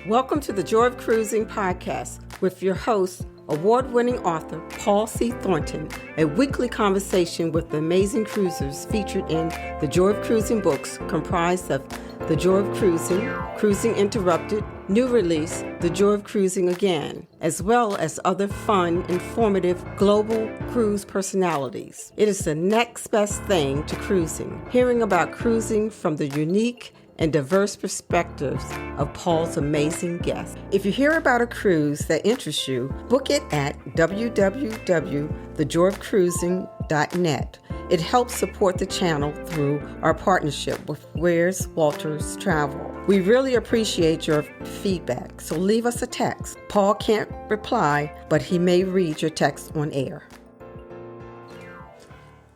Welcome to the Joy of Cruising podcast with your host, award-winning author Paul C. Thornton, a weekly conversation with the amazing cruisers featured in the Joy of Cruising books comprised of The Joy of Cruising, Cruising Interrupted, new release, The Joy of Cruising Again, as well as other fun, informative, global cruise personalities. It is the next best thing to cruising, hearing about cruising from the unique and diverse perspectives of Paul's amazing guests. If you hear about a cruise that interests you, book it at www.thejoyofcruising.net. It helps support the channel through our partnership with Where's Walters Travel. We really appreciate your feedback, so leave us a text. Paul can't reply, but he may read your text on air.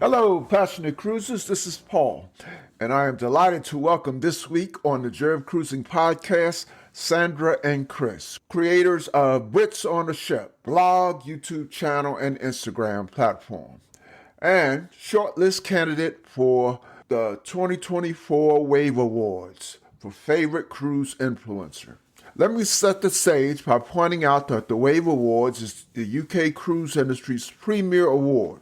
Hello, passionate cruisers. This is Paul, and I am delighted to welcome this week on the Joy of Cruising podcast, Sandra and Chris, creators of Brits on the Ship, blog, YouTube channel, and Instagram platform, and shortlist candidate for the 2024 Wave Awards for Favorite Cruise Influencer. Let me set the stage by pointing out that the Wave Awards is the UK cruise industry's premier award.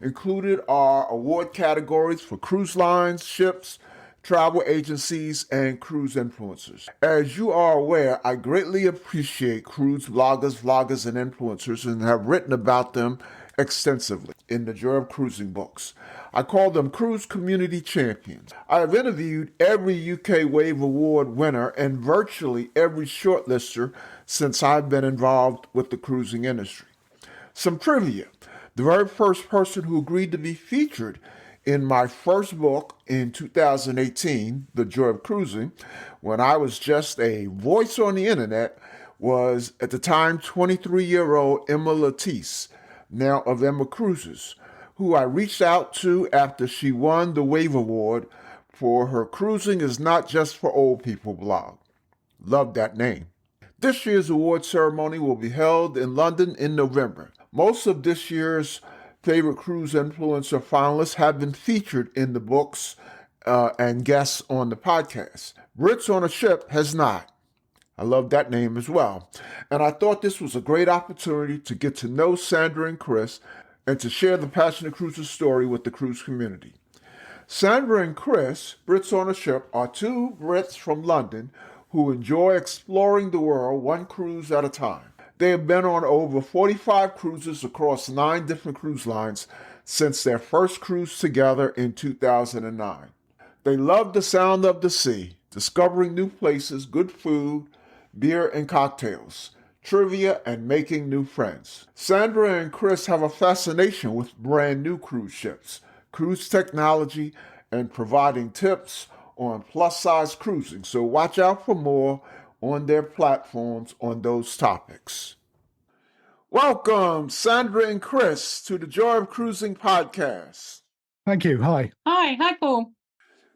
Included are award categories for cruise lines, ships, travel agencies, and cruise influencers. As you are aware, I greatly appreciate cruise bloggers, vloggers, and influencers and have written about them extensively in the Joy of Cruising books. I call them cruise community champions. I have interviewed every UK Wave Award winner and virtually every shortlister since I've been involved with the cruising industry. Some trivia. The very first person who agreed to be featured in my first book in 2018, The Joy of Cruising, when I was just a voice on the internet, was at the time 23-year-old Emma Latisse, now of Emma Cruises, who I reached out to after she won the Wave Award for her Cruising is Not Just for Old People blog. Love that name. This year's award ceremony will be held in London in November. Most of this year's favorite cruise influencer finalists have been featured in the books and guests on the podcast. Brits on a Ship has not. I love that name as well. And I thought this was a great opportunity to get to know Sandra and Chris and to share the Passionate Cruiser story with the cruise community. Sandra and Chris, Brits on a Ship, are two Brits from London who enjoy exploring the world one cruise at a time. They have been on over 45 cruises across 9 different cruise lines since their first cruise together in 2009. They love the sound of the sea, discovering new places, good food, beer and cocktails, trivia, and making new friends. Sandra and Chris have a fascination with brand new cruise ships, cruise technology, and providing tips on plus-size cruising, so watch out for more on their platforms on those topics. Welcome, Sandra and Chris, to the Joy of Cruising podcast. Thank you. Hi. Hi, Paul.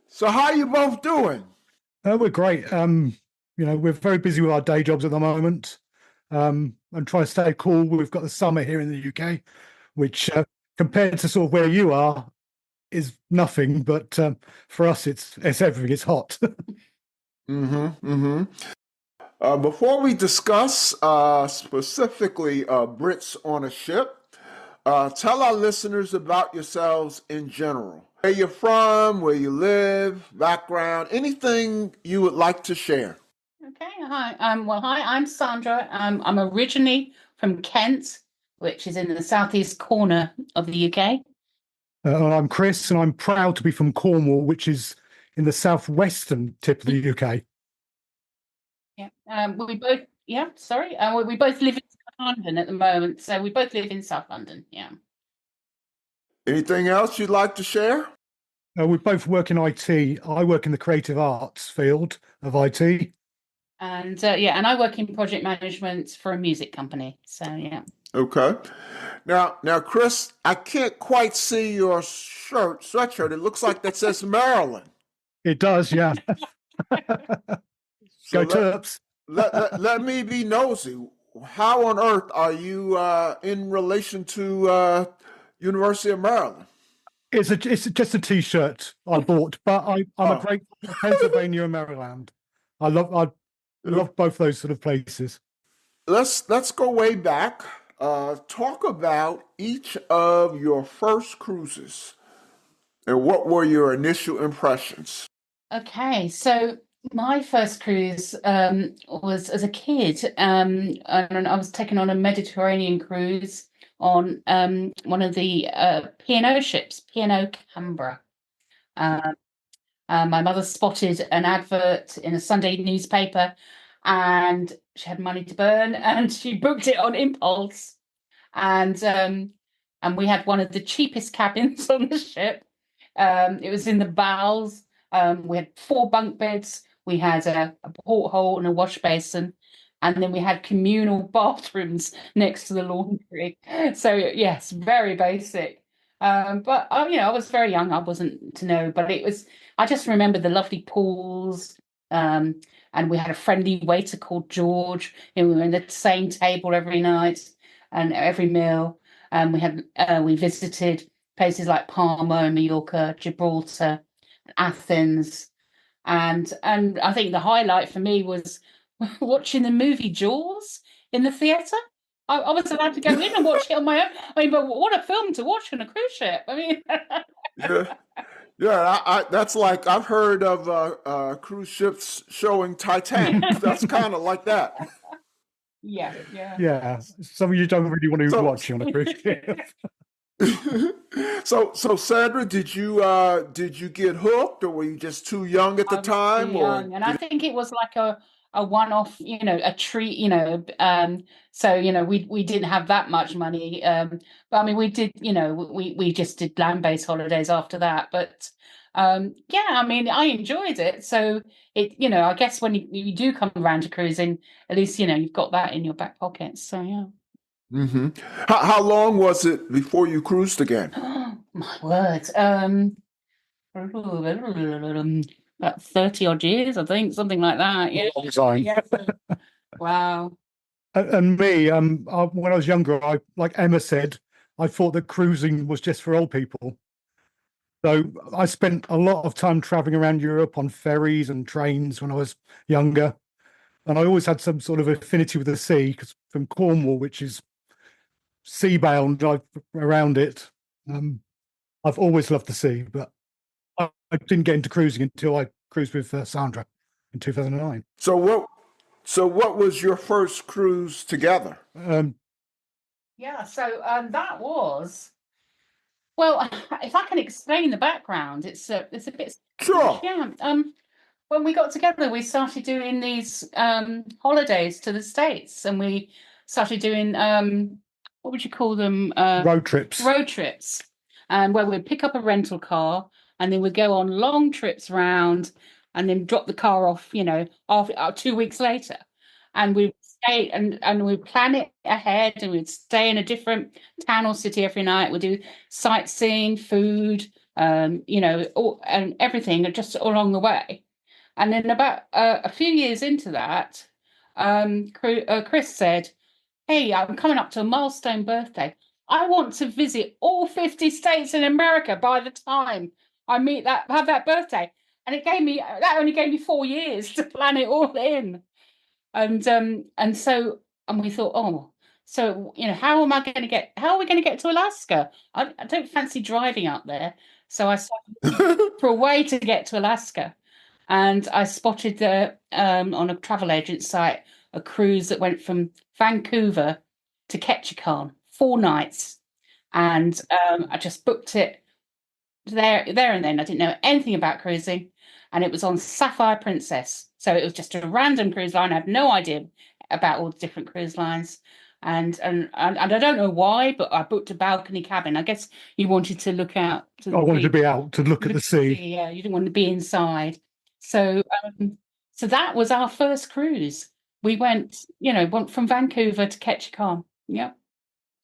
So how are you both doing? We're great. We're very busy with our day jobs at the moment. I'm trying to stay cool. We've got the summer here in the UK, which compared to sort of where you are is nothing, but for us it's everything. It's hot. Before we discuss specifically Brits on a Ship, tell our listeners about yourselves in general. Where you're from, where you live, background, anything you would like to share. Okay, hi. I'm Sandra. I'm originally from Kent, which is in the southeast corner of the UK. I'm Chris, and I'm proud to be from Cornwall, which is in the southwestern tip of the UK. Yeah. We both live in South London at the moment, so we both live in South London. Yeah. Anything else you'd like to share? We both work in IT. I work in the creative arts field of IT. And I work in project management for a music company. So yeah. Okay. Now, Chris, I can't quite see your sweatshirt. It looks like that says Maryland. It does, yeah. So Go Terps. let me be nosy. How on earth are you in relation to University of Maryland? It's just a T-shirt I bought, but I'm a great Pennsylvania and Maryland. I love both those sort of places. Let's go way back. Talk about each of your first cruises and what were your initial impressions? Okay, so my first cruise was as a kid, and I was taken on a Mediterranean cruise on one of the P&O ships, P&O Canberra. Um, my mother spotted an advert in a Sunday newspaper, and she had money to burn, and she booked it on impulse. And we had one of the cheapest cabins on the ship. It was in the bowels. We had 4 bunk beds. We had a porthole and a wash basin, and then we had communal bathrooms next to the laundry. So yes, very basic. But I was very young. I wasn't to know, but it was. I just remember the lovely pools. And we had a friendly waiter called George, and we were in the same table every night and every meal. We visited places like Palma, Mallorca, Gibraltar, Athens, and I think the highlight for me was watching the movie Jaws in the theatre. I was allowed to go in and watch it on my own. I mean, but what a film to watch on a cruise ship! I mean, Yeah, yeah. That's like I've heard of cruise ships showing Titanic. That's kind of like that. yeah. Yeah, something you don't really want to So, watch on a cruise ship. so Sandra, did you get hooked, or were you just too young at the I was too time, or young, and I think it was like a one-off, a treat, so we didn't have that much money, but I mean we did, we just did land-based holidays after that, but yeah, I mean I enjoyed it. So I guess when you do come around to cruising, at least you've got that in your back pocket. So yeah. hmm how long was it before you cruised again? My word. About 30 odd years, I think, something like that. Yeah. Long time. Yeah. Wow. And me, when I was younger, like Emma said, I thought that cruising was just for old people. So I spent a lot of time traveling around Europe on ferries and trains when I was younger. And I always had some sort of affinity with the sea, because from Cornwall, which is sea-bound, around it. I've always loved the sea, but I didn't get into cruising until I cruised with Sandra in 2009. So what was your first cruise together? Yeah, so that was, well, if I can explain the background, it's a bit Sure. yeah. When we got together, we started doing these holidays to the States, and we started doing what would you call them? Road trips. Road trips, where we'd pick up a rental car and then we'd go on long trips around and then drop the car off, after 2 weeks later. And we'd stay and we'd plan it ahead, and we'd stay in a different town or city every night. We'd do sightseeing, food, and everything just along the way. And then about a few years into that, Chris said, "Hey, I'm coming up to a milestone birthday. I want to visit all 50 states in America by the time I have that birthday." And that only gave me 4 years to plan it all in. And we thought, oh, so how are we going to get to Alaska? I don't fancy driving up there. So I started looking for a way to get to Alaska. And I spotted on a travel agent site a cruise that went from Vancouver to Ketchikan, 4 nights, and I just booked it there and then. I didn't know anything about cruising, and it was on Sapphire Princess, so it was just a random cruise line. I have no idea about all the different cruise lines, and I don't know why, but I booked a balcony cabin. I guess you wanted to look out. I wanted to be out to look at the sea. Yeah, you didn't want to be inside. So that was our first cruise. We went from Vancouver to Ketchikan. Yeah.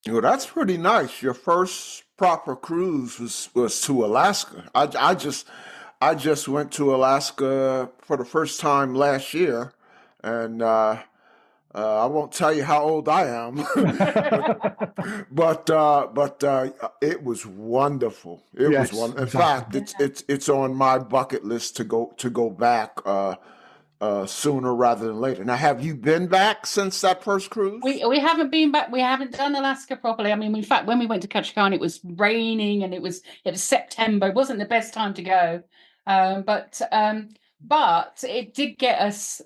Well, that's pretty nice. Your first proper cruise was to Alaska. I just went to Alaska for the first time last year, and I won't tell you how old I am, but it was wonderful. It Yes, was wonderful. In exactly. fact, it's on my bucket list to go back sooner rather than later. Now, have you been back since that first cruise? We haven't been back. We haven't done Alaska properly. I mean, in fact, when we went to Ketchikan, it was raining and it was September. It wasn't the best time to go, but it did get us,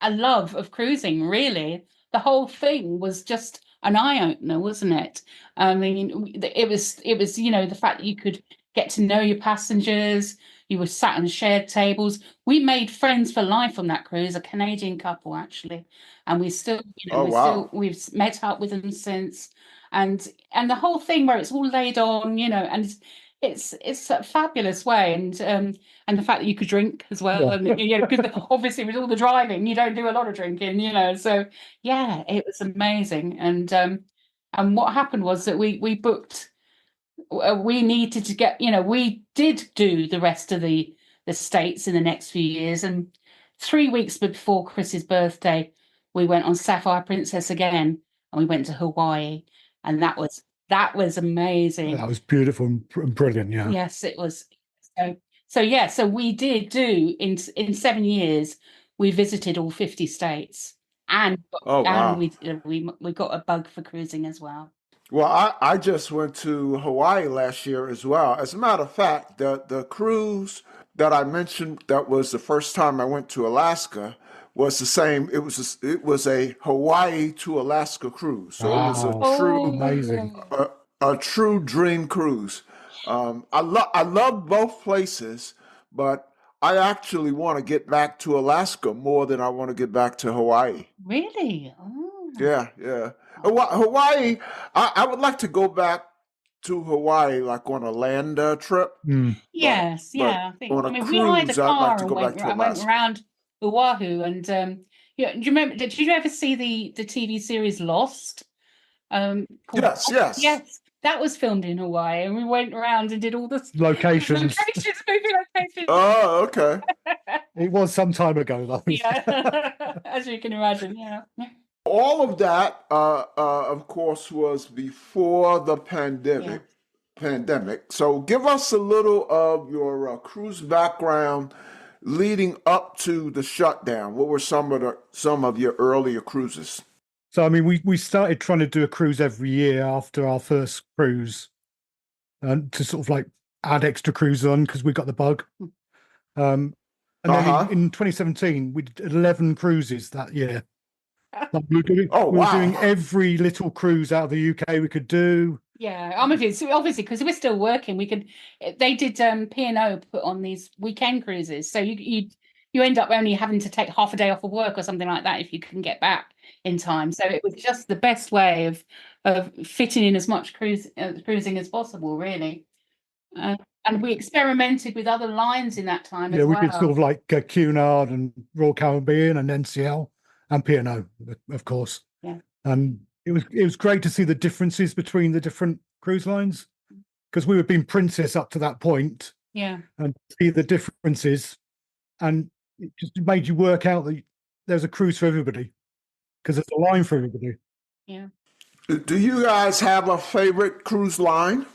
a love of cruising. Really, the whole thing was just an eye opener, wasn't it? I mean, it was the fact that you could get to know your passengers. You were sat on shared tables. We made friends for life on that cruise, a Canadian couple actually, and we still, Oh, wow. we've met up with them since, and the whole thing where it's all laid on, and it's a fabulous way, and the fact that you could drink as well, and because obviously with all the driving, you don't do a lot of drinking, so yeah, it was amazing, and what happened was that we booked. We needed to get, we did do the rest of the states in the next few years, and 3 weeks before Chris's birthday, we went on Sapphire Princess again, and we went to Hawaii, and that was amazing. That was beautiful and brilliant. Yeah. Yes, it was. So we did do in 7 years. We visited all 50 states, and we got a bug for cruising as well. Well, I just went to Hawaii last year as well. As a matter of fact, the cruise that I mentioned that was the first time I went to Alaska was the same. It was a Hawaii to Alaska cruise. So it was a true amazing, a true dream cruise. I love both places, but I actually want to get back to Alaska more than I want to get back to Hawaii. Really? Oh. Yeah. Hawaii, I would like to go back to Hawaai like on a land trip. Yes, yeah. I think We hired a cruise, I'd like car to and go back to went Alaska. around Oahu, and do you remember? Did you ever see the TV series Lost? Yes. That was filmed in Hawaii, and we went around and did all the locations. movie locations. Oh, okay. It was some time ago, though. Yeah, as you can imagine. Yeah. All of that, of course, was before the pandemic. So give us a little of your cruise background leading up to the shutdown. What were some of your earlier cruises? So, I mean, we started trying to do a cruise every year after our first cruise, and to sort of like add extra cruises on because we got the bug. And then in 2017, we did 11 cruises that year. Like we were doing every little cruise out of the UK we could do. Yeah, obviously because we're still working. They did P&O put on these weekend cruises, so you end up only having to take half a day off of work or something like that if you can get back in time. So it was just the best way of fitting in as much cruising as possible, really. And we experimented with other lines in that time as well. Yeah, we did sort of like Cunard and Royal Caribbean and NCL and P&O, of course. Yeah. And it was great to see the differences between the different cruise lines, because we were being Princess up to that point. Yeah. And see the differences, and it just made you work out that there's a cruise for everybody, because there's a line for everybody. Yeah. Do you guys have a favorite cruise line?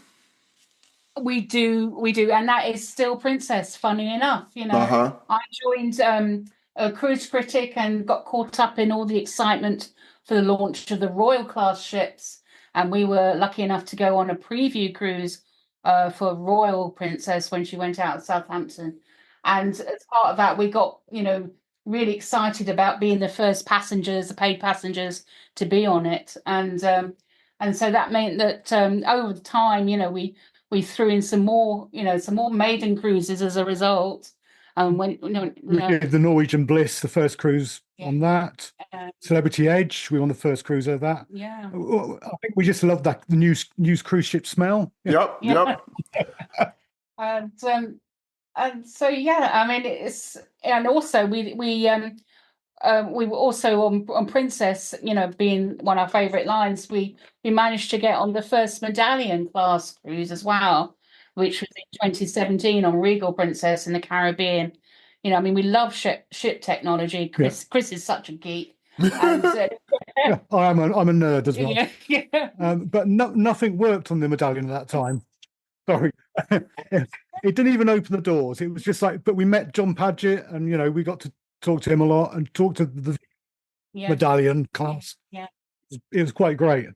We do, and that is still Princess. Funny enough, I joined a cruise critic and got caught up in all the excitement for the launch of the Royal class ships, and we were lucky enough to go on a preview cruise for Royal Princess when she went out of Southampton, and as part of that, we got really excited about being the first passengers, the paid passengers, to be on it, and so that meant that over the time, we threw in some more maiden cruises as a result. We did the Norwegian Bliss, the first cruise on that. Celebrity Edge, we were on the first cruise of that. Yeah. I think we just love that the new cruise ship smell. Yep. And so I mean and also we were also on Princess, being one of our favourite lines. We managed to get on the first Medallion class cruise as well, which was in 2017 on Regal Princess in the Caribbean. I mean, we love ship technology. Chris is such a geek. And, I'm a nerd as well. Yeah. But nothing worked on the Medallion at that time. Sorry. It didn't even open the doors. It was just like, but we met John Paget, and we got to talked to him a lot and talked to the medallion class. Yeah. It was quite great.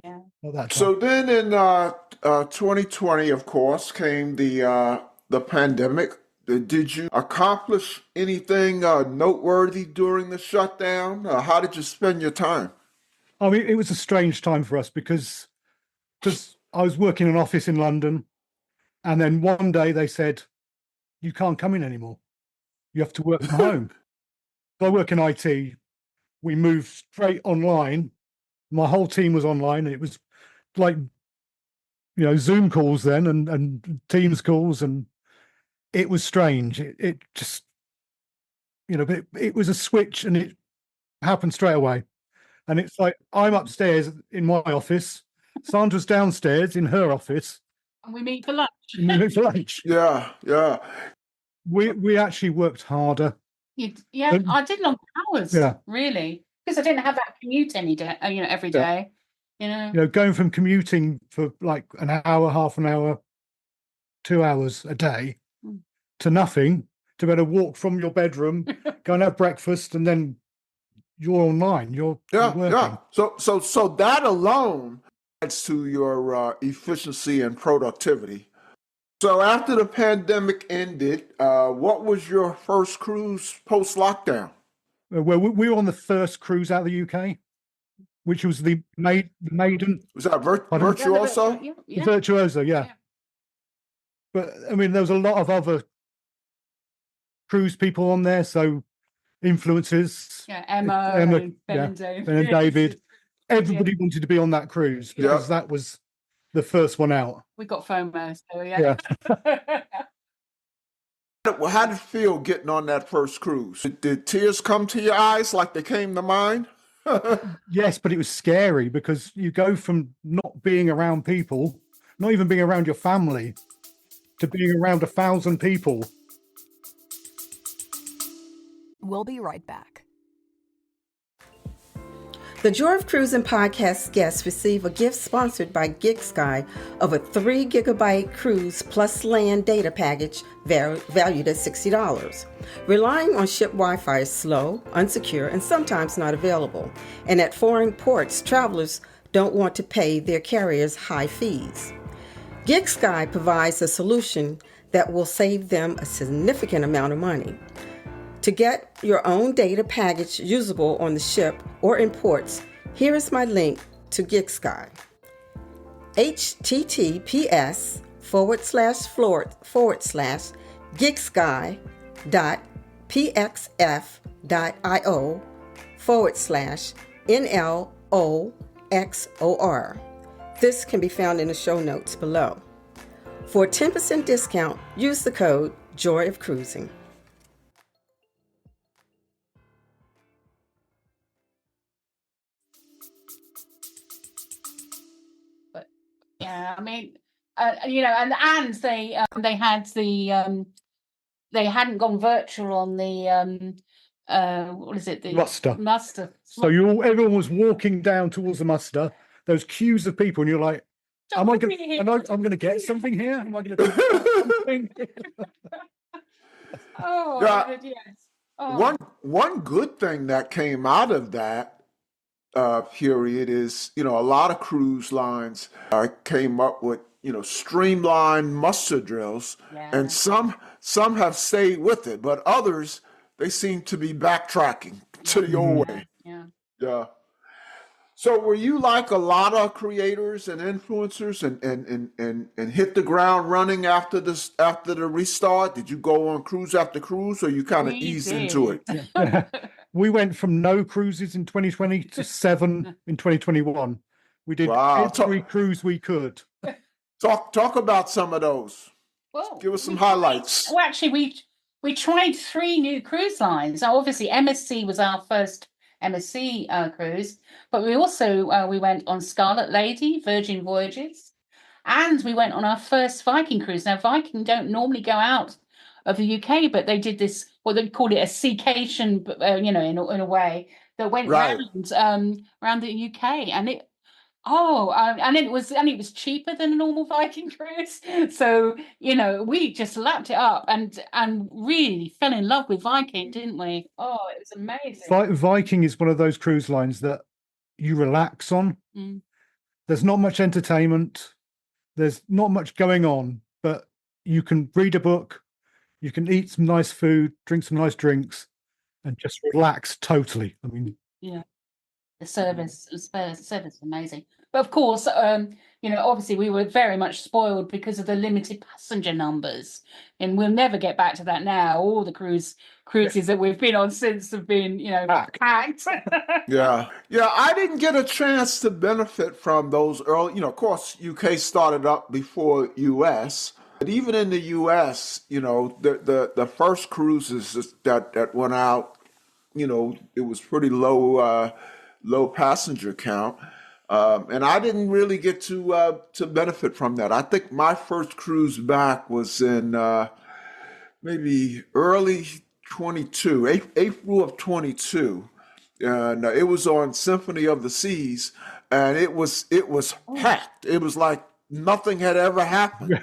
Yeah. At that time. So then in 2020, of course, came the pandemic. Did you accomplish anything noteworthy during the shutdown? How did you spend your time? I mean, it was a strange time for us because I was working in an office in London, and then one day they said, "You can't come in anymore. You have to work from home." So I work in IT. We moved straight online. My whole team was online, and it was like, Zoom calls then and Teams calls, and it was strange. It just, but it was a switch, and it happened straight away. And it's like I'm upstairs in my office, Sandra's downstairs in her office, and we meet for lunch. Yeah. We actually worked harder. I did long hours. Yeah. Really, because I didn't have that commute any day. Every day. Going from commuting for like an hour, half an hour, 2 hours a day to nothing, to be able to walk from your bedroom, go and have breakfast, and then you're online. You're working. Yeah. So that alone adds to your efficiency and productivity. So after the pandemic ended, what was your first cruise post lockdown? Well, we were on the first cruise out of the UK, which was the Maiden. Was that Virtuoso? Yeah. Virtuoso, yeah. But I mean, there was a lot of other cruise people on there, so influencers. Yeah, Emma Ben and David. Everybody wanted to be on that cruise because that was the first one out. We got FOMO, so yeah. How did it feel getting on that first cruise? Did tears come to your eyes like they came to mine? Yes, but it was scary because you go from not being around people, not even being around your family, to being around 1,000 people. We'll be right back. The Joy of Cruising podcast guests receive a gift sponsored by GigSky of a 3 gigabyte cruise plus land data package valued at $60. Relying on ship Wi-Fi is slow, unsecure, and sometimes not available. And at foreign ports, travelers don't want to pay their carriers high fees. GigSky provides a solution that will save them a significant amount of money. To get your own data package usable on the ship or in ports, here is my link to GigSky. https://gigsky.pxf.io/NLOXOR. This can be found in the show notes below. For a 10% discount, use the code Joy of Cruising. Yeah, I mean, and they had they hadn't gone virtual on the what is it? The muster. So everyone was walking down towards the muster. Those queues of people, and you're like, I'm going to get something here? Am I going to do something? Yes. Oh. One good thing that came out of that period is, a lot of cruise lines came up with, streamlined muster drills, and some have stayed with it, but others, they seem to be backtracking to the old way. Yeah. So were you like a lot of creators and influencers and hit the ground running after the restart? Did you go on cruise after cruise, or you kind of eased into it? We went from no cruises in 2020 to 7 in 2021. We did every cruise we could. Talk about some of those. Well, give us some highlights. Well, actually, we tried 3 new cruise lines. Now, obviously, MSC was our first MSC cruise, but we also we went on Scarlet Lady, Virgin Voyages, and we went on our first Viking cruise. Now, Viking don't normally go out of the UK, but they did this, what they called it, a seacation, in a way that went around the UK, and Oh, and it was cheaper than a normal Viking cruise. So, we just lapped it up and really fell in love with Viking, didn't we? Oh, it was amazing. Viking is one of those cruise lines that you relax on. Mm. There's not much entertainment. There's not much going on, but you can read a book, you can eat some nice food, drink some nice drinks, and just relax totally. I mean, Yeah. The service is amazing. But of course, obviously we were very much spoiled because of the limited passenger numbers, and we'll never get back to that now. All the cruises that we've been on since have been, packed. Yeah. Yeah, I didn't get a chance to benefit from those early, of course, UK started up before US. But even in the US, the first cruises that went out, it was pretty low passenger count. And I didn't really get to benefit from that. I think my first cruise back was in maybe early 22, April of 22. And it was on Symphony of the Seas, and it was packed. It was like nothing had ever happened.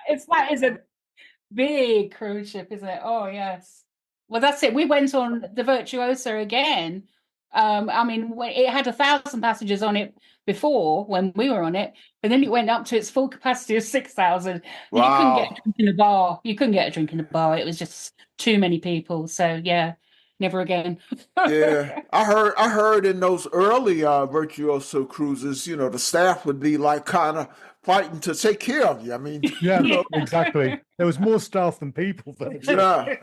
It's a big cruise ship, isn't it? Oh, yes. Well, that's it. We went on the Virtuosa again. It had 1,000 passengers on it before when we were on it, but then it went up to its full capacity of 6,000. And you couldn't get a Wow. drink in a bar. You couldn't get a drink in a bar. It was just too many people. So yeah, never again. Yeah, I heard in those early Virtuoso cruises, the staff would be like kind of fighting to take care of you. I mean, yeah, Yeah. exactly. There was more staff than people there. yeah.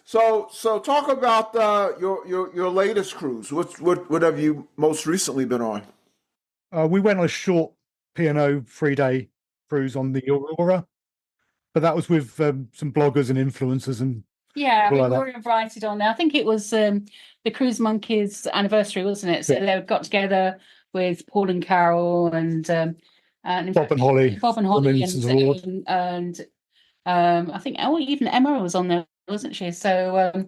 So talk about your latest cruise. What have you most recently been on? We went on a short P&O 3-day cruise on the Aurora, but that was with some bloggers and influencers and Yeah, people we like that. were invited on there. I think it was the Cruise Monkeys anniversary, wasn't it? So Yeah. they got together with Paul and Carol and in Bob fact, and Holly, Bob and the Holly Ministers Award. and I think even Emma was on there, wasn't she? So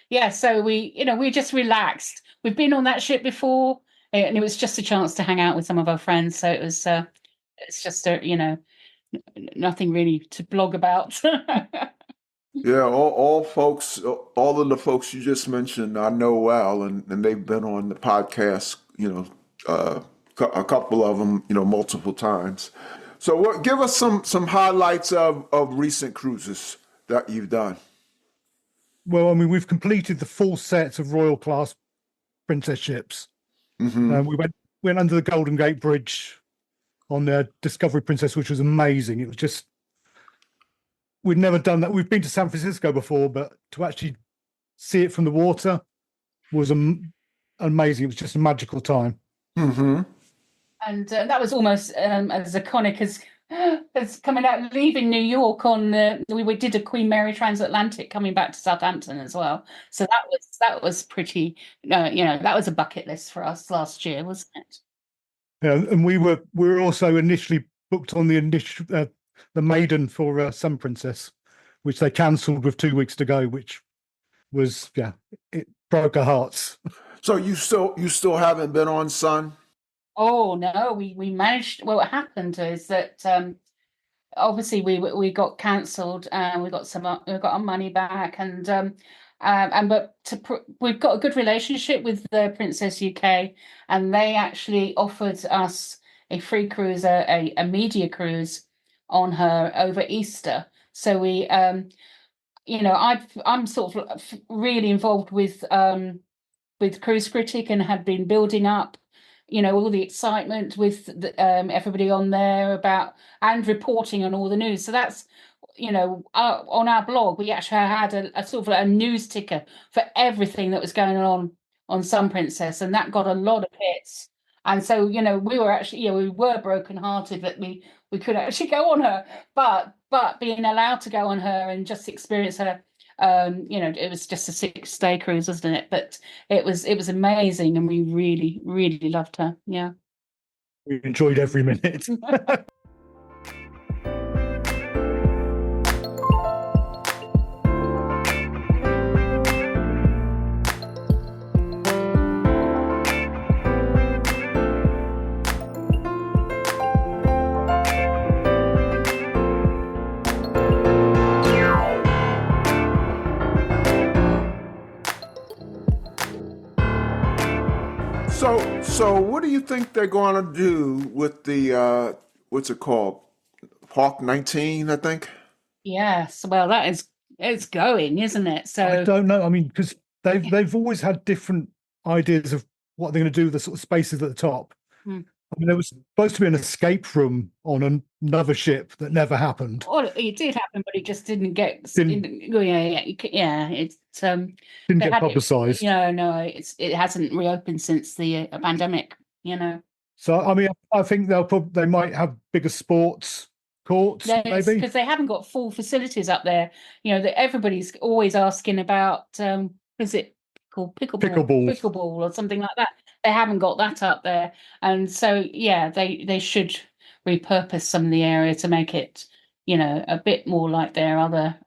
yeah, so we just relaxed. We've been on that ship before, and it was just a chance to hang out with some of our friends. So it's just nothing really to blog about. Yeah, all of the folks you just mentioned, I know well, and they've been on the podcast, a couple of them, multiple times. So give us some highlights of recent cruises that you've done. Well, I mean, we've completed the full set of Royal class princess ships. Hmm. We went under the Golden Gate Bridge on the Discovery Princess, which was amazing. It was just, we'd never done that. We've been to San Francisco before, but to actually see it from the water was amazing. It was just a magical time. Hmm. And that was almost as iconic as coming out, leaving New York on we did a Queen Mary transatlantic coming back to Southampton as well. So that was pretty, that was a bucket list for us last year, wasn't it? Yeah, and we were also initially booked on the maiden for Sun Princess, which they cancelled with 2 weeks to go, which was, yeah, it broke our hearts. So you still haven't been on Sun? Oh no, we managed. Well, what happened is that obviously we got cancelled and we got our money back we've got a good relationship with the Princess UK, and they actually offered us a free cruise, a media cruise on her over Easter. So I'm sort of really involved with Cruise Critic and have been building up all the excitement with everybody on there about and reporting on all the news. So that's on our blog we actually had a sort of a news ticker for everything that was going on Sun Princess, and that got a lot of hits. And so we were actually we were brokenhearted that we could actually go on her, but being allowed to go on her and just experience her, it was just a 6-day cruise, wasn't it? But it was amazing, and we really, really loved her. Yeah. We enjoyed every minute. So what do you think they're going to do with the what's it called? Park 19, I think. Yes, well, it's going, isn't it? I So don't know. I mean, because they've always had different ideas of what they're going to do with the sort of spaces at the top. Hmm. I mean, there was supposed to be an escape room on another ship that never happened. well, it did happen, but it just didn't get. Didn't- Yeah. It's Didn't they get had it. publicised. No, it hasn't reopened since the pandemic. So, I mean, I think they might have bigger sports courts, maybe. Because they haven't got full facilities up there. That everybody's always asking about. Is it called pickleball or something like that? They haven't got that up there, and so yeah, they should repurpose some of the area to make it, a bit more like their other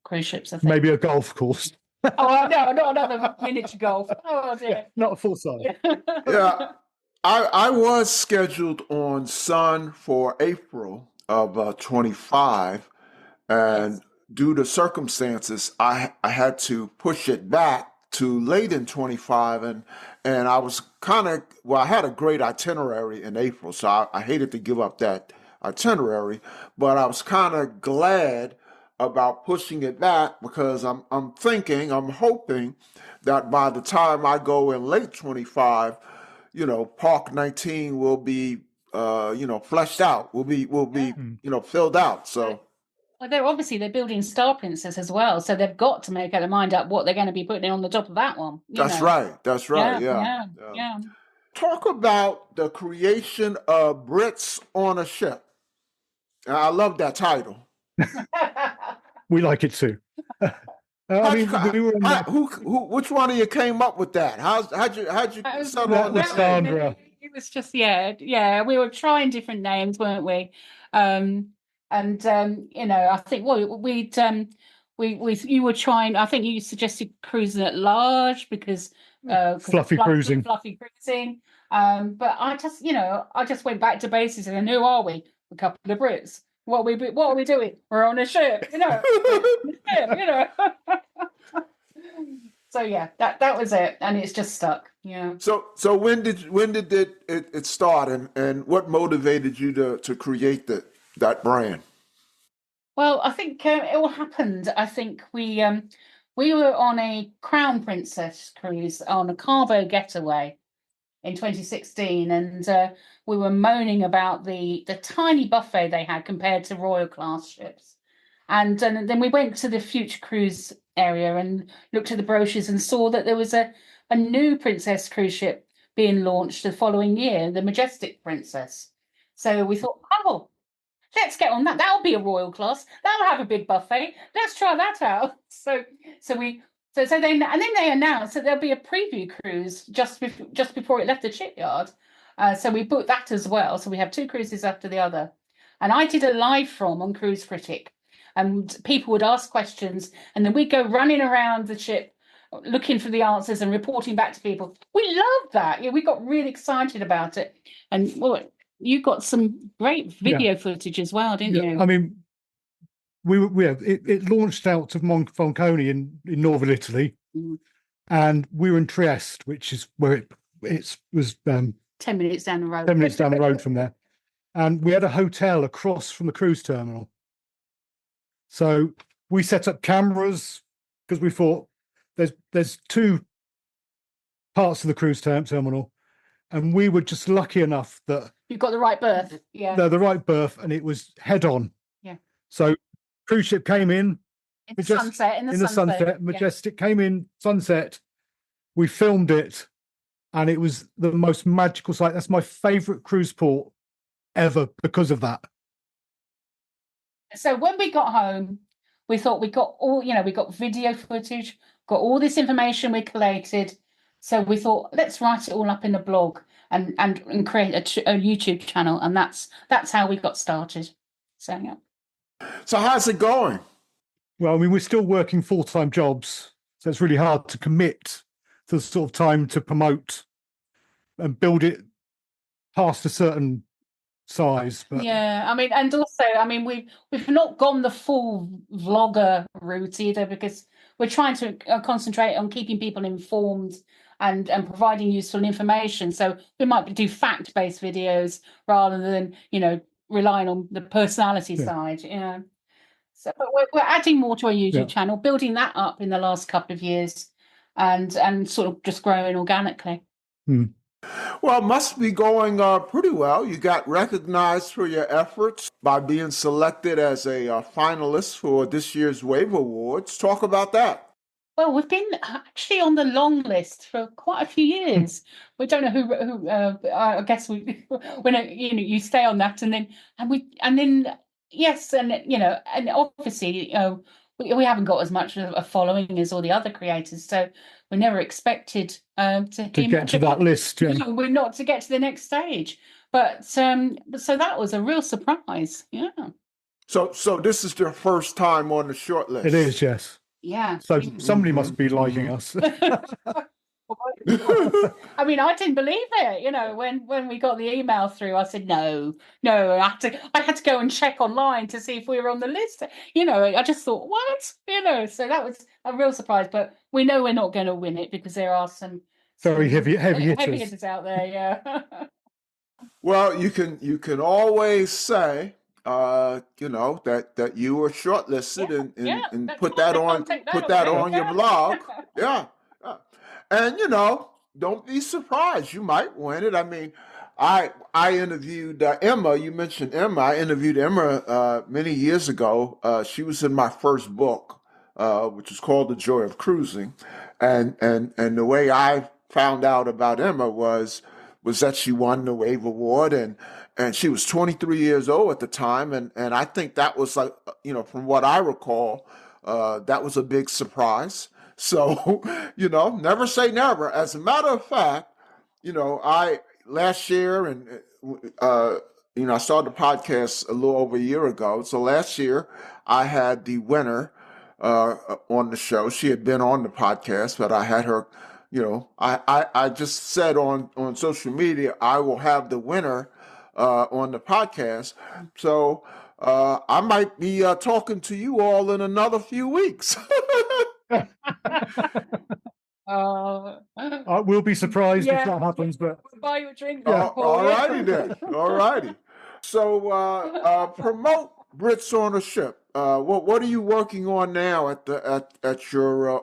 cruise ships. I think Maybe a golf course. Oh no, not another miniature golf. Oh dear. Not a full size. Yeah, I was scheduled on Sun for April of 25, and due to circumstances, I had to push it back to late in 25, and I was I had a great itinerary in April, so I hated to give up that itinerary, but I was kind of glad about pushing it back because I'm hoping that by the time I go in late 25, Park 19 will be fleshed out, will be filled out. So Well, they're building Star Princess as well, so they've got to make their mind up what they're going to be putting on the top of that one. that's right. That's right. Yeah. Talk about the creation of Brits on a ship. I love that title. We like it too. I mean, we were which one of you came up with that? How'd you settle on that? Sandra. It was just we were trying different names, weren't we? I think you were trying. I think you suggested cruising at large because Fluffy cruising. But I just went back to basics and who are we? A couple of Brits. What are we doing? We're on a ship, So yeah, that was it, and it's just stuck. Yeah. So when did it start, and what motivated you to create that brand? Well, I think it all happened. I think we were on a Crown Princess cruise on a cargo getaway in 2016, and we were moaning about the tiny buffet they had compared to Royal class ships. And then we went to the Future Cruise area and looked at the brochures and saw that there was a new Princess cruise ship being launched the following year, the Majestic Princess. So we thought, oh, let's get on that. That'll be a Royal class. That'll have a big buffet. Let's try that out. So then they announced that there'll be a preview cruise just before it left the shipyard. So we booked that as well. So we have two cruises after the other. And I did a live from on Cruise Critic, and people would ask questions, and then we'd go running around the ship looking for the answers and reporting back to people. We loved that. Yeah, we got really excited about it. And you got some great video footage as well, didn't you? I mean, it launched out of Monfalcone in northern Italy, and we were in Trieste, which is where it was 10 minutes down the road. 10 minutes down the road from there, and we had a hotel across from the cruise terminal. So we set up cameras because we thought there's two parts of the cruise terminal, and we were just lucky enough that you've got the right berth. Yeah, the right berth, and it was head on. Yeah. So cruise ship came in the sunset. Majestic came in sunset. We filmed it, and it was the most magical sight. That's my favorite cruise port ever because of that. So when we got home, we thought we got we got video footage, got all this information we collated. So we thought, let's write it all up in a blog and create a YouTube channel, and that's how we got started. So yeah. So how's it going? Well, I mean, we're still working full-time jobs, so it's really hard to commit to the sort of time to promote and build it past a certain size. But yeah, I mean, and also, I mean, we've not gone the full vlogger route either, because we're trying to concentrate on keeping people informed and providing useful information. So we might do fact-based videos rather than, relying on the personality side. So but we're adding more to our YouTube channel, building that up in the last couple of years, and sort of just growing organically. Well, it must be going pretty well. You got recognized for your efforts by being selected as a finalist for this year's Wave Awards. Talk about that. Well, we've been actually on the long list for quite a few years. We don't know who. I guess when you stay on that, and then yes, and and obviously we haven't got as much of a following as all the other creators, so we never expected to get to that list. Yeah. We're not to get to the next stage, but so that was a real surprise. Yeah. So this is their first time on the short list. It is, yes. Yeah. So somebody must be liking us. I mean, I didn't believe it. When we got the email through, I said no. I had to go and check online to see if we were on the list. I just thought, what? So that was a real surprise. But we know we're not going to win it because there are some very heavy heavy hitters. hitters out there. Yeah. Well, you can always say that you were shortlisted and put that on your blog. Yeah. And don't be surprised. You might win it. I mean, I interviewed Emma. You mentioned Emma. I interviewed Emma many years ago. She was in my first book, which is called The Joy of Cruising, and the way I found out about Emma was that she won the Wave Award, and she was 23 years old at the time, and I think that was like, from what I recall, that was a big surprise. So, never say never. As a matter of fact, I last year I started the podcast a little over a year ago. So last year I had the winner on the show. She had been on the podcast, but I had her. I just said on social media I will have the winner on the podcast. So I might be talking to you all in another few weeks. I will be surprised if that happens, but we'll buy you a drink. All righty then. All righty. So promote Brits on a Ship. What are you working on now at your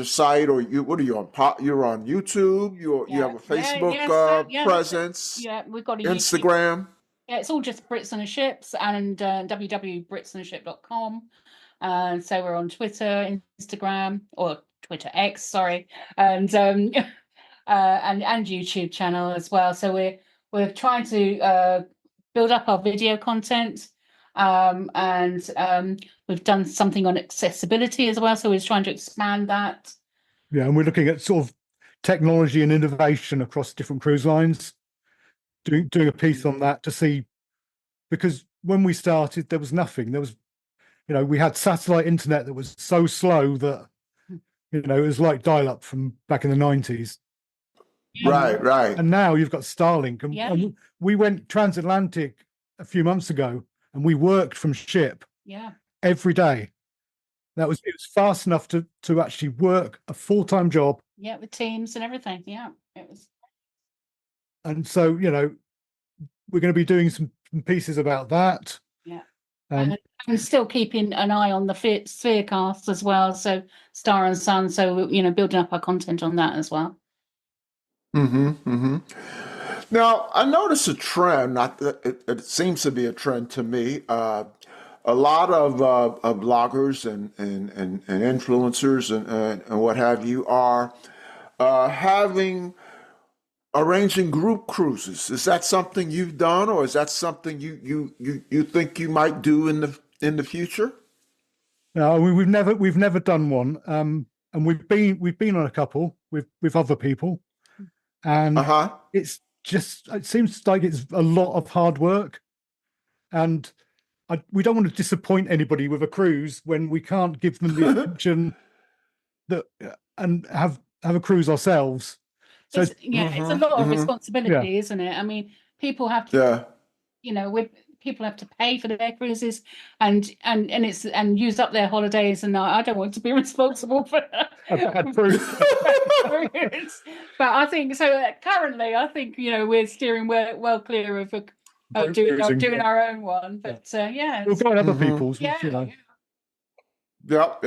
site, or what are you on? You're on YouTube. You have a Facebook presence. Yeah, we've got a Instagram. YouTube. Yeah, it's all just Brits on a Ships and www.britsonasship.com. So we're on Twitter, Instagram, or Twitter X, sorry, and YouTube channel as well. So we're trying to build up our video content, and we've done something on accessibility as well. So we're trying to expand that. Yeah, and we're looking at sort of technology and innovation across different cruise lines. Doing a piece on that to see, because when we started, there was nothing. There was, we had satellite internet that was so slow that, it was like dial-up from back in the 90s. Right. And now you've got Starlink. And we went transatlantic a few months ago, and we worked from ship every day. It was fast enough to actually work a full-time job. Yeah, with Teams and everything. Yeah, it was. And so, we're going to be doing some pieces about that. Yeah. And still keeping an eye on the Spherecast as well. So Star and Sun. So, building up our content on that as well. Mm-hmm. Now, I notice a trend. It seems to be a trend to me. A lot of bloggers and influencers and what have you are arranging group cruises. Is that something you've done, or is that something you think you might do in the future? No, we've never done one. And we've been on a couple with other people, and it seems like it's a lot of hard work, and we don't want to disappoint anybody with a cruise when we can't give them the attention and have a cruise ourselves. So it's a lot of responsibility, isn't it? I mean, people have to, people have to pay for their cruises and use up their holidays, and I don't want to be responsible for A bad cruise. cruise. But I think so. Currently, I think we're steering well clear of doing our own one. But We'll go on other Mhm. people's. yeah, Yep.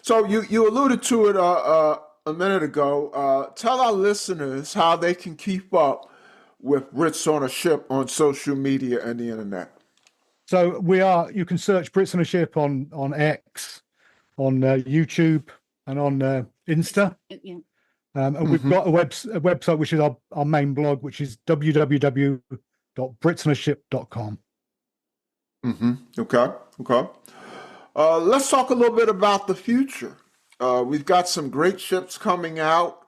So you alluded to it a minute ago. Tell our listeners how they can keep up with Brits on a Ship on social media and the internet. So you can search Brits on a Ship on X, on YouTube, and on Insta. yeah. And we've got a website, which is our main blog, which is www.britsonaship.com. Okay. Let's talk a little bit about the future. We've got some great ships coming out.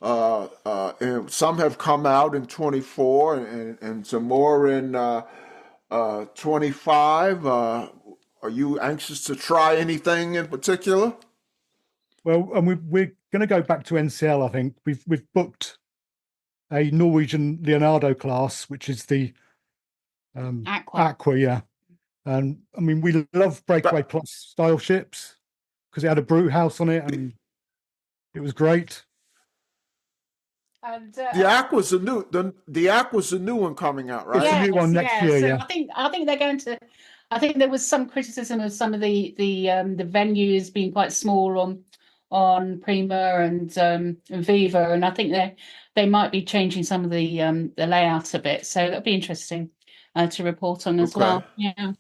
And some have come out in 24 and some more in 25. Are you anxious to try anything in particular? Well, and we're going to go back to NCL. I think we've booked a Norwegian Leonardo class, which is the Aqua, yeah. And I mean, we love Breakaway Plus style ships because it had a brute house on it, and it was great. And The Aqua's the new one coming out, right? It's a new one next year. So Yeah, I think they're going to. I think there was some criticism of some of the venues being quite small on Prima and Viva, and I think they might be changing some of the layout a bit. So that'll be interesting to report on as well. Yeah.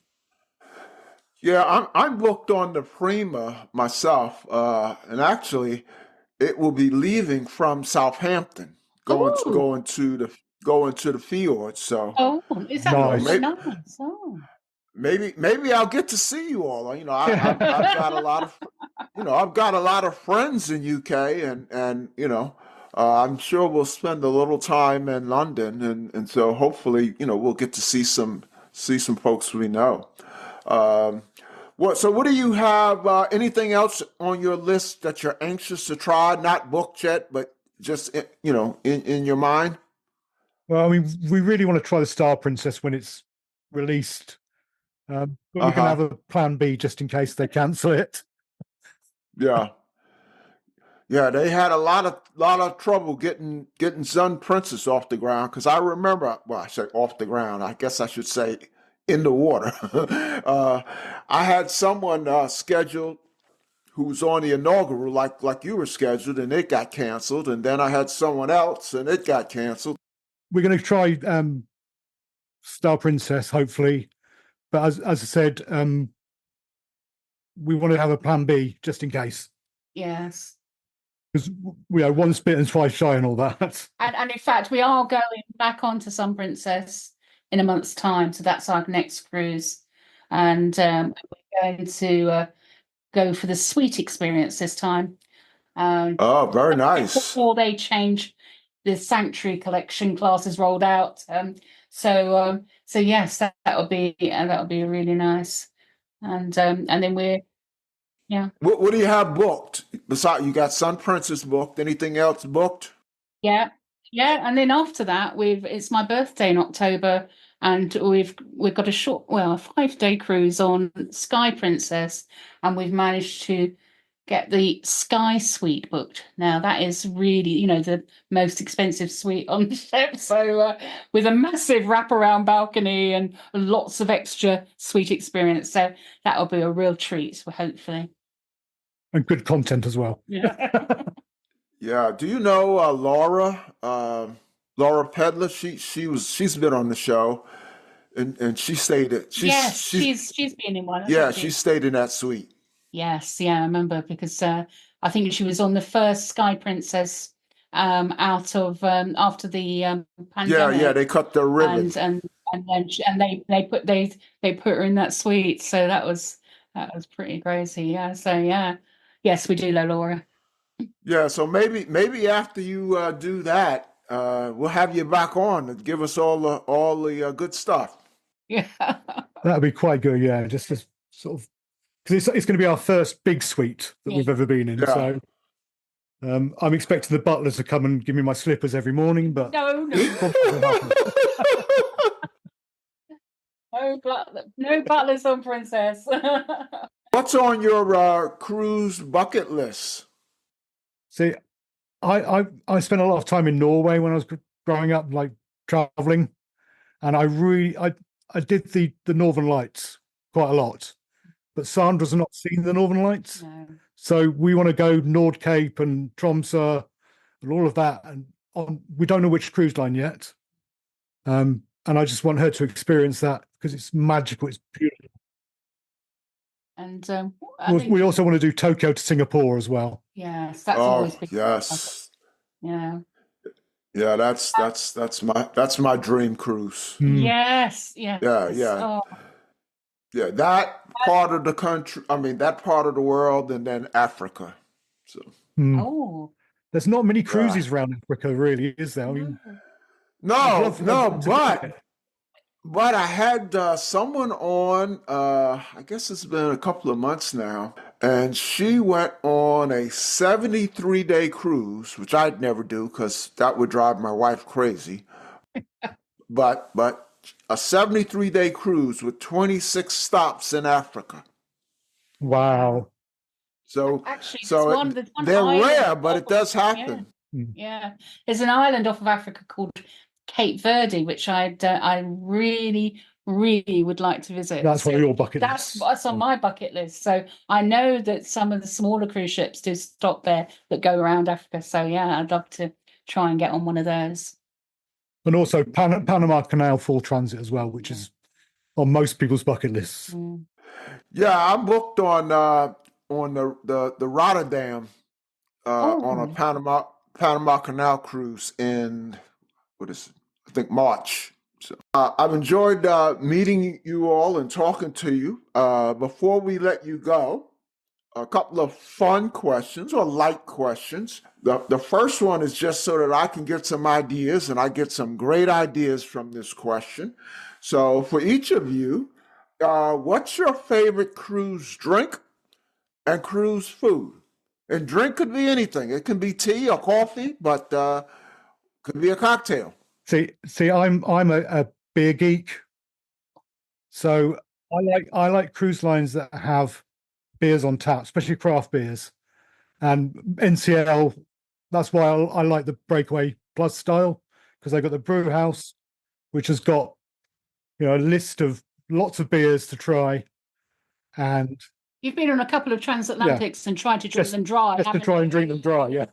Yeah, I'm booked on the Prima myself, and actually, it will be leaving from Southampton, going to the fjord. So Is that Nice. nice? Oh. maybe I'll get to see you all. I've got a lot of I've got a lot of friends in UK, and I'm sure we'll spend a little time in London, and so hopefully we'll get to see some folks we know. So what do you have? Anything else on your list that you're anxious to try? Not booked yet, but just in your mind. well, I mean, we really want to try the Star Princess when it's released, but we can have a plan B just in case they cancel it. Yeah. They had a lot of trouble getting Sun Princess off the ground, because I remember. Well, I say off the ground. I guess I should say in the water. I had someone scheduled who was on the inaugural, like you were scheduled, and it got canceled. And then I had someone else, and it got canceled. We're going to try Star Princess, hopefully, but as I said, we want to have a plan B just in case. Yes. Because we are once bitten, twice shy, and all that. And in fact, we are going back onto Sun Princess in a month's time, so that's our next cruise, and we're going to go for the suite experience this time. Oh, very nice. Before they change the Sanctuary Collection classes rolled out, so yes, that'll be really nice, and then we're. Yeah. What do you have booked? Besides, you got Sun Princess booked. Anything else booked? Yeah, and then after that, it's my birthday in October, and we've got a 5-day cruise on Sky Princess, and we've managed to get the Sky Suite booked. Now that is really, the most expensive suite on the ship. So with a massive wraparound balcony and lots of extra suite experience. So that'll be a real treat, hopefully. And good content as well. Yeah. Yeah. Do you know Laura? Laura Pedler. She's been on the show, and she stayed at. She's been in one. Yeah, she stayed in that suite. Yes, I remember, because I think she was on the first Sky Princess out of after the pandemic. Yeah, they cut the ribbon, and then they put her in that suite. So that was pretty crazy. Yeah. So yes, we do know Laura. Yeah, so maybe after you do that, we'll have you back on and give us all the good stuff. Yeah, that'd be quite good. Yeah, just to sort of, because it's going to be our first big suite that we've ever been in. Yeah. So I'm expecting the butler to come and give me my slippers every morning, but no. No butlers on Princess. What's on your cruise bucket list? See, I spent a lot of time in Norway when I was growing up, like traveling, and I did the Northern Lights quite a lot. But Sandra's not seen the Northern Lights, No. so we want to go Nord Cape and Tromsø and all of that. And we don't know which cruise line yet, and I just want her to experience that because it's magical. It's beautiful. And We also want to do Tokyo to Singapore as well. yes, that's always been. Yes. Yeah. Yeah, that's my dream cruise. Yes. Yes. Yeah. Oh, Yeah, that part of the country, I mean, that part of the world, and then Africa. So, oh. There's not many cruises around Africa, really, is there? I mean, but I had someone on, I guess it's been a couple of months now, and she went on a 73-day cruise, which I'd never do because that would drive my wife crazy. but a 73-day cruise with 26 stops in Africa. wow. So, Actually, they're rare, but it does happen. Yeah. There's an island off of Africa called Cape Verde, which I really, really would like to visit. That's one of your bucket lists. That's on my bucket list. So I know that some of the smaller cruise ships do stop there that go around Africa. So yeah, I'd love to try and get on one of those. And also Panama Canal full transit as well, which is on most people's bucket lists. Yeah, I'm booked on the Rotterdam on a Panama Canal cruise in I think March. So I've enjoyed meeting you all and talking to you. Before we let you go, a couple of fun questions or light questions. The first one is just so that I can get some ideas, and I get some great ideas from this question. So for each of you, what's your favorite cruise drink and cruise food? And drink could be anything. It can be tea or coffee, but could be a cocktail. See, I'm a beer geek, so I like cruise lines that have beers on tap, especially craft beers. And NCL, that's why I like the Breakaway Plus style, because they got the brew house, which has got a list of lots of beers to try. And you've been on a couple of transatlantics and tried to drink them dry. Just to try and drink them dry, yeah.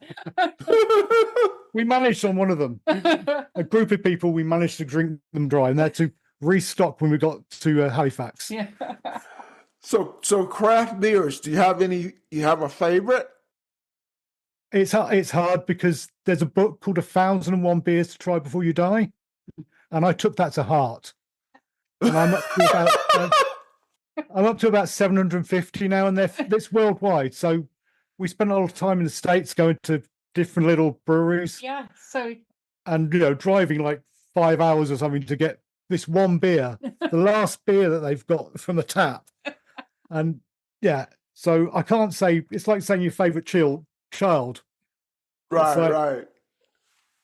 We managed on one of them. A group of people, we managed to drink them dry, and they had to restock when we got to Halifax. Yeah. So craft beers, do you have any? You have a favorite? It's hard because there's a book called 1,001 Beers to Try Before You Die, and I took that to heart. And I'm up to about 750 now, and it's worldwide. So we spent a lot of time in the States going to different little breweries. Yeah. So and driving like 5 hours or something to get this one beer, the last beer that they've got from the tap. And yeah, so I can't say, it's like saying your favorite child. Right.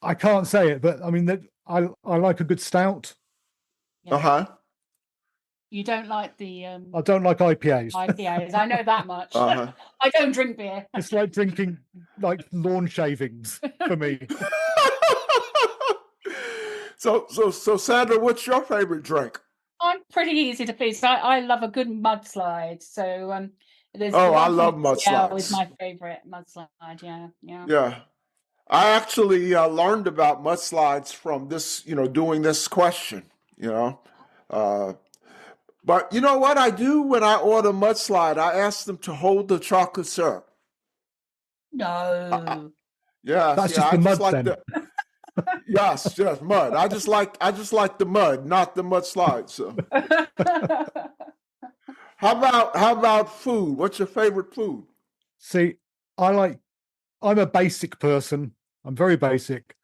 I can't say it, but I mean, I like a good stout. Yeah. You don't like the I don't like IPAs. IPAs. I know that much. I don't drink beer. It's like drinking like lawn shavings for me. So Sandra, what's your favorite drink? I'm pretty easy to please. I love a good mudslide. So I love mudslides. Yeah, is my favorite mudslide. Yeah. Yeah. I actually learned about mudslides from this, doing this question, But you know what I do when I order mudslide? I ask them to hold the chocolate syrup. No. That's just the mud then. Yes, mud. I just like the mud, not the mudslide. So, how about food? What's your favorite food? See, I'm a basic person. I'm very basic.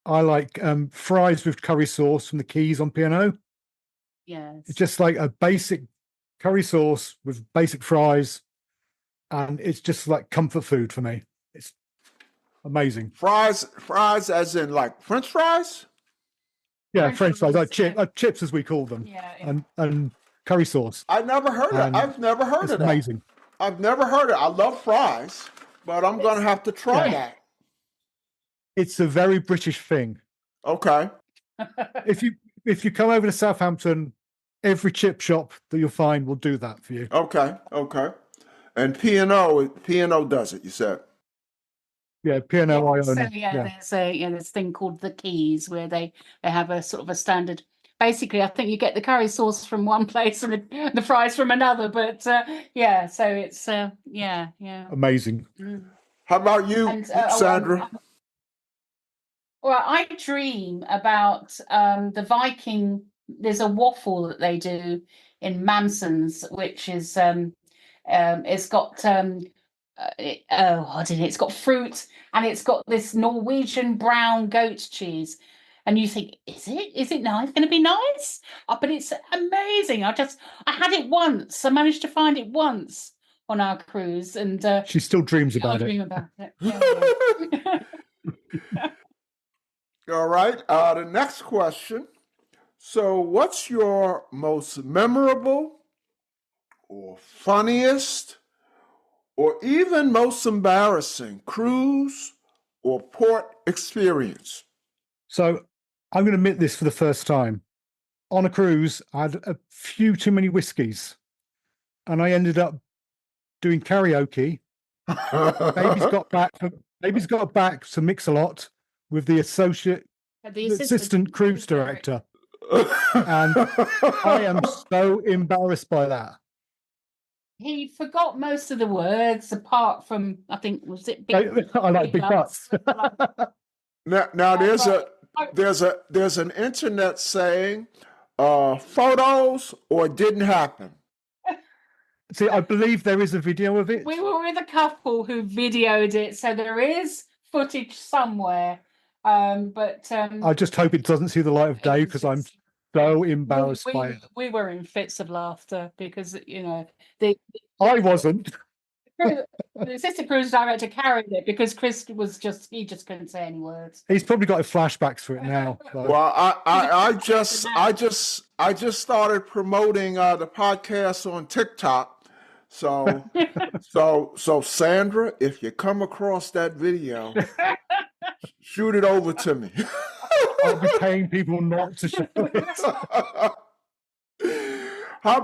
I like fries with curry sauce from the Keys on P&O. Yes. It's just like a basic curry sauce with basic fries, and it's just like comfort food for me. It's amazing. Fries as in like French fries? Yeah, French fries, like yeah. chips as we call them, Yeah, and curry sauce. I never heard of. And I've never heard It's of that. amazing. I've never heard it. I love fries, but I'm gonna have to try Yeah. that. It's a very British thing. Okay. If you come over to Southampton, every chip shop that you'll find will do that for you. Okay. Okay. And P&O does it. You said. Yeah, P&O I So own it. there's this thing called the Keys where they have a sort of a standard. Basically, I think you get the curry sauce from one place and the fries from another. But so it's yeah. Amazing. How about you, And Sandra? well, I dream about the Viking. There's a waffle that they do in Manson's, which is it's got it's got fruit and it's got this Norwegian brown goat cheese. And you think, is it nice? Going to be nice? But it's amazing. I had it once. I managed to find it once on our cruise, and She still dreams I about dream it. about it. Yeah. All right. The next question. So, what's your most memorable or funniest or even most embarrassing cruise or port experience? So I'm going to admit this for the first time. On a cruise, I had a few too many whiskies, and I ended up doing karaoke. Baby's got back to Mix-a-Lot with the assistant cruise director. And I am so embarrassed by that. He forgot most of the words, apart from I think was it big. I like big butts. Now there's an internet saying photos or it didn't happen. See, I believe there is a video of it. We were with a couple who videoed it, so there is footage somewhere. I just hope it doesn't see the light of day because I'm so embarrassed by it. We were in fits of laughter because I wasn't. The assistant cruise director carried it because Chris he just couldn't say any words. He's probably got flashbacks for it now. So. Well, I just started promoting the podcast on TikTok. So Sandra, if you come across that video, shoot it over to me. I'll be paying people not to show it. How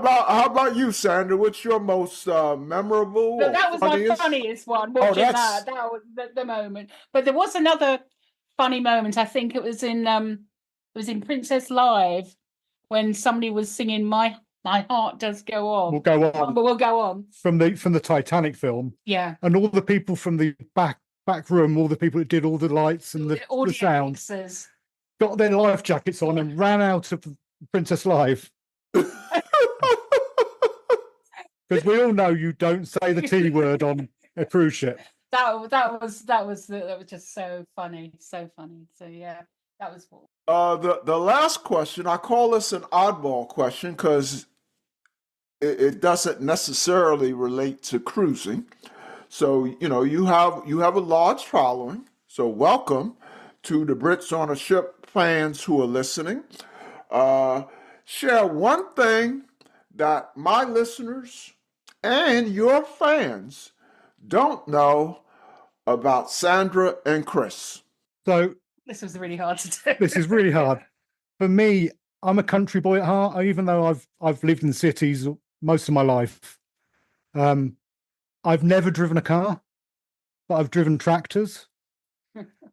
about you, Sandra? What's your most memorable? That was funniest? my funniest one. Watching that was the moment. But there was another funny moment. I think it was in Princess Live when somebody was singing "My Heart Does Go On." We'll go on from the Titanic film. Yeah, and all the people from the back room, all the people that did all the lights and the sound, mixers, got their life jackets on and ran out of Princess Live. Because we all know you don't say the T word on a cruise ship. That was just so funny. So yeah, that was cool. The last question, I call this an oddball question because it doesn't necessarily relate to cruising. So you have a large following. So welcome to the Brits on a Ship fans who are listening. Share one thing that my listeners and your fans don't know about Sandra and Chris. So this was really hard to do. This is really hard. For me, I'm a country boy at heart, even though I've lived in cities most of my life. I've never driven a car, but I've driven tractors.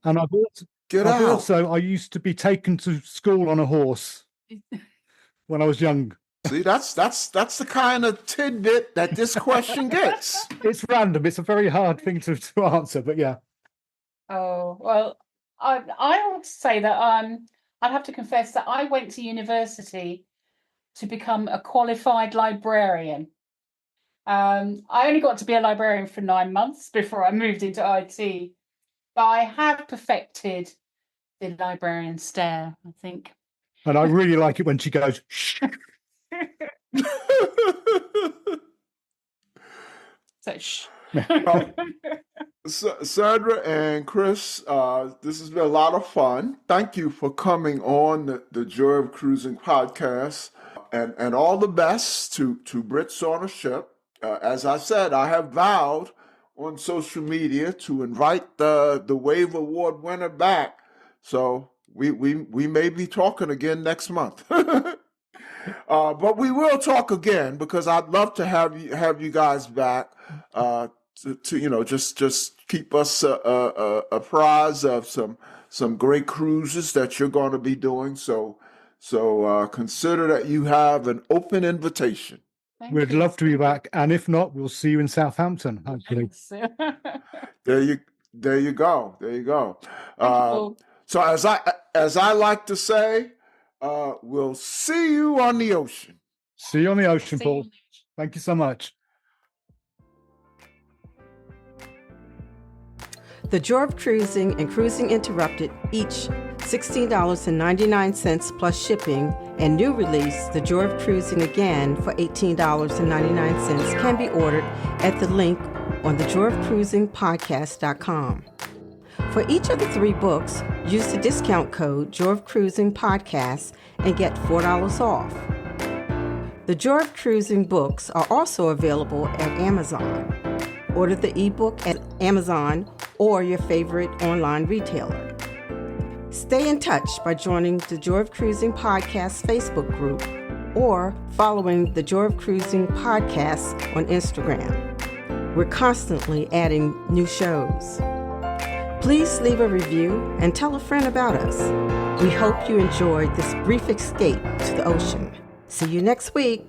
And I used to be taken to school on a horse when I was young. See, that's the kind of tidbit that this question gets. It's random. It's a very hard thing to answer, but yeah. Oh, well, I would say that I'd have to confess that I went to university to become a qualified librarian. I only got to be a librarian for 9 months before I moved into IT, but I have perfected the librarian stare, I think. And I really like it when she goes, shh. So, shh. Sandra and Chris, this has been a lot of fun. Thank you for coming on the Joy of Cruising podcast, and all the best to Brits on a Ship. As I said, I have vowed on social media to invite the Wave Award winner back. So we may be talking again next month. But we will talk again because I'd love to have you guys back to just keep us apprised of some great cruises that you're going to be doing. So consider that you have an open invitation. We'd love to be back, and if not, we'll see you in Southampton, hopefully. There you go. So as I like to say, we'll see you on the ocean. See you on the ocean, Paul. Thank you so much. The Joy of Cruising and Cruising Interrupted, each $16.99 plus shipping, and new release, The Joy of Cruising Again for $18.99, can be ordered at the link on thejoyofcruisingpodcast.com. For each of the 3 books, use the discount code Joy of Cruising Podcast and get $4 off. The Joy of Cruising books are also available at Amazon. Order the ebook at Amazon or your favorite online retailer. Stay in touch by joining the Joy of Cruising Podcast Facebook group or following the Joy of Cruising Podcast on Instagram. We're constantly adding new shows. Please leave a review and tell a friend about us. We hope you enjoyed this brief escape to the ocean. See you next week.